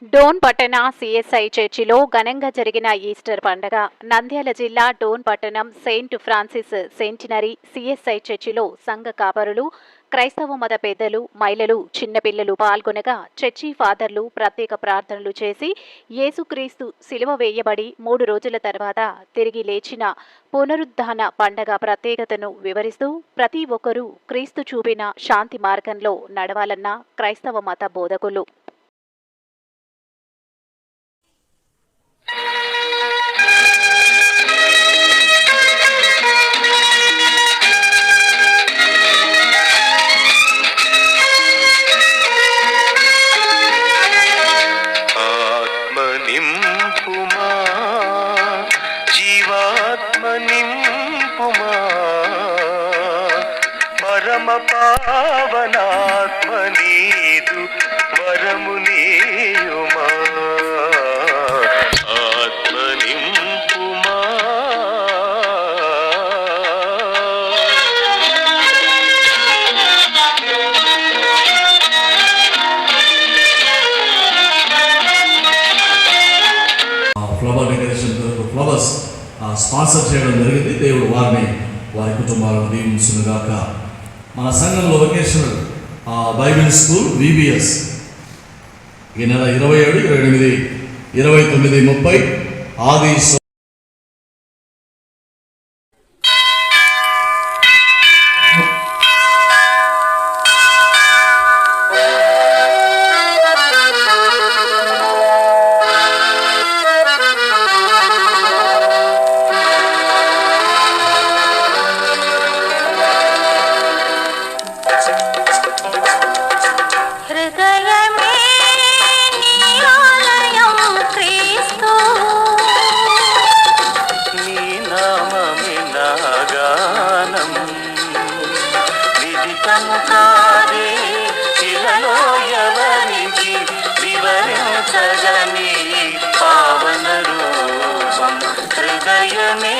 డోన్ పట్టణ సిఎస్ఐ చర్చిలో ఘనంగా జరిగిన ఈస్టర్ పండగ. నంద్యాల జిల్లా డోన్ పట్టణం సెయింట్ ఫ్రాన్సిస్ సెంటినరీ సిఎస్ఐ చర్చిలో సంఘ కాపరులు, క్రైస్తవ మత పెద్దలు, మహిళలు, చిన్నపిల్లలు పాల్గొనగా చర్చి ఫాదర్లు ప్రత్యేక ప్రార్థనలు చేసి యేసుక్రీస్తు సిలువ వేయబడి 3 రోజుల తర్వాత తిరిగి లేచిన పునరుద్ధాన పండగ ప్రత్యేకతను వివరిస్తూ ప్రతి ఒక్కరూ క్రీస్తు చూపిన శాంతి మార్గంలో నడవాలన్న క్రైస్తవ మత బోధకులు. పరమ పావనాత్మ నీదు వరము నీయుమా, ఆత్మ నింపుమా. ఫ్లవర్ డెకరేషన్ ఫ్లవర్స్ స్పాన్సర్ చేయడం జరిగింది. దేవుడు వారి కుటుంబాలను దీవించునుగాక. మన సంఘంలో వొకేషనల్ బైబిల్ స్కూల్ VBS ఈ నెల 27, 28, 29, 30 ఆది ఎవరికి వివరించగని పావన రూపం హృదయమే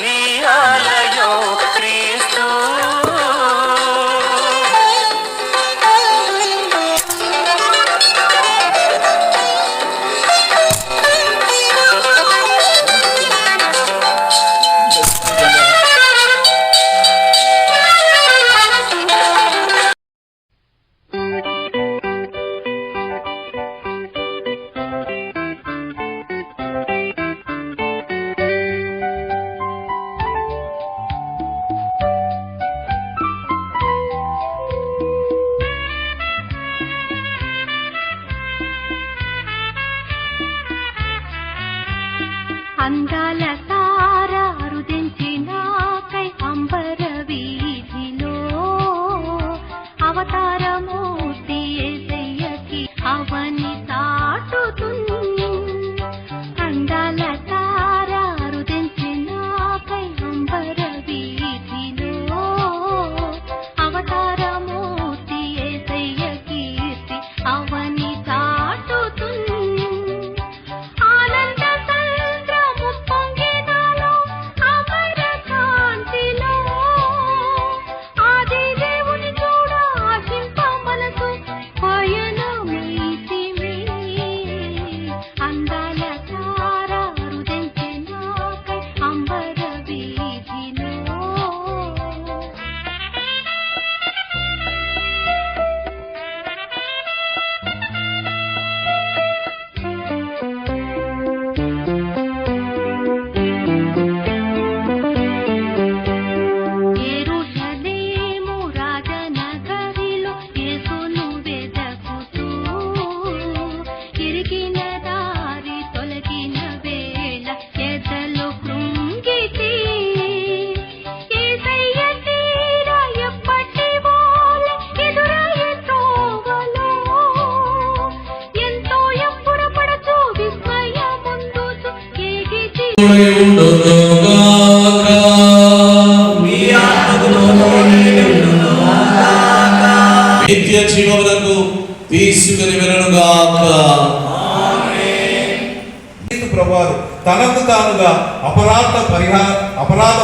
నీ ఆలయం క్రీస్తు. అందాల తార అరుదించినాకై అంబర వీధిలో అవతారమూర్తి యేసయ్యకి అవని తాటుతుంది. అందాల తార అరుదించినాకై అంబర వీధిలో అవతారమూర్తి యేసయ్యకి అవని తాటుతుంది. నిత్య జీవములకు తీసుకుని వెళ్ళుగాక. ప్రభువారు తనకు తానుగా అపరాధ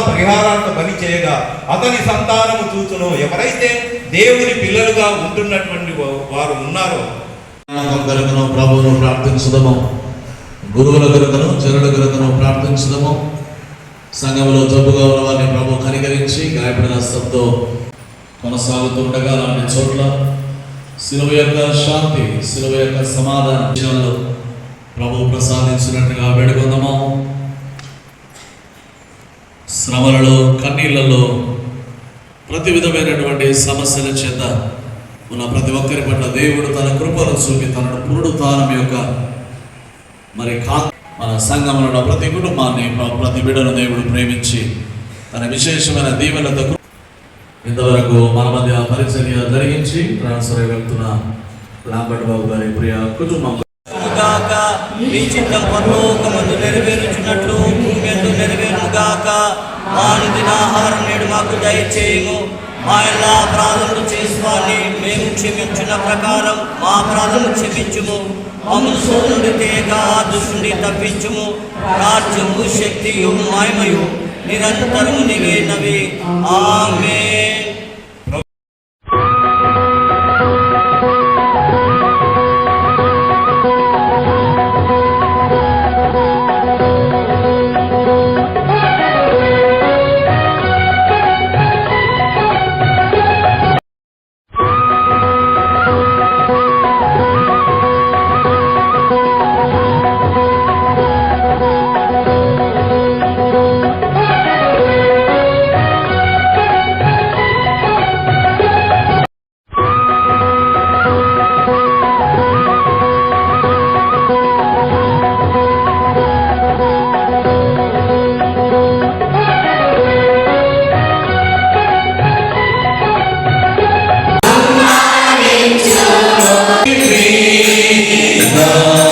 పరిహారార్థ బలి చేయగా అతని సంతానము చూచును. ఎవరైతే దేవుని పిల్లలుగా ఉంటున్నటువంటి వారు ఉన్నారో కొరకును ప్రభువును ప్రార్థించుదము, గురువుల కొరకును జనుల కొరకును ప్రార్థించుదము. సంఘంలో జబ్బుగా ఉన్న వారిని ప్రభు కనికరించి గాయపడిన హస్తంతో కొనసాగుతుండగా అలాంటి చోట్ల శిలువ యొక్క శాంతి, శిలువ యొక్క సమాధానం ప్రభు ప్రసాదించినట్టుగా వేడుకుందాము. శ్రమలలో, కన్నీళ్లలో, ప్రతి విధమైనటువంటి సమస్యల చేత ఉన్న ప్రతి ఒక్కరి పట్ల దేవుడు తన కృపను చూపి తనను పునరుత్థానం యొక్క మరి మన సంఘంలో ప్రతి కుటుంబాన్ని, ప్రతి బిడ్డను దేవుడు ప్రేమించి తన విశేషమైన దీవెనతో ఇంతవరకు మన మధ్య పరిచర్య జరిగించి ట్రాన్స్ఫర్ వెళ్తున్న లాంబర్ట్ బాబు గారి ప్రియ కుటుంబం గాక మీ చిత్తం పరలోకమందు నెరవేరుచున్నట్లు భూమి యందు నెరవేరుగాక. మా అనుదిన ఆహారం నేడు మాకు దయచేయము. మా എല്ലാ అపరాధములు చేసివారిని మేము క్షమించిన ప్రకారం మా అపరాధములు క్షమించుము. మమ్మల్ని శోధనలు తేక దుష్టుని తప్పించుము. రాజ్యము, శక్తియు, మహిమయు నిరంతరము నీవేనవి. ఆమేన్. Krishna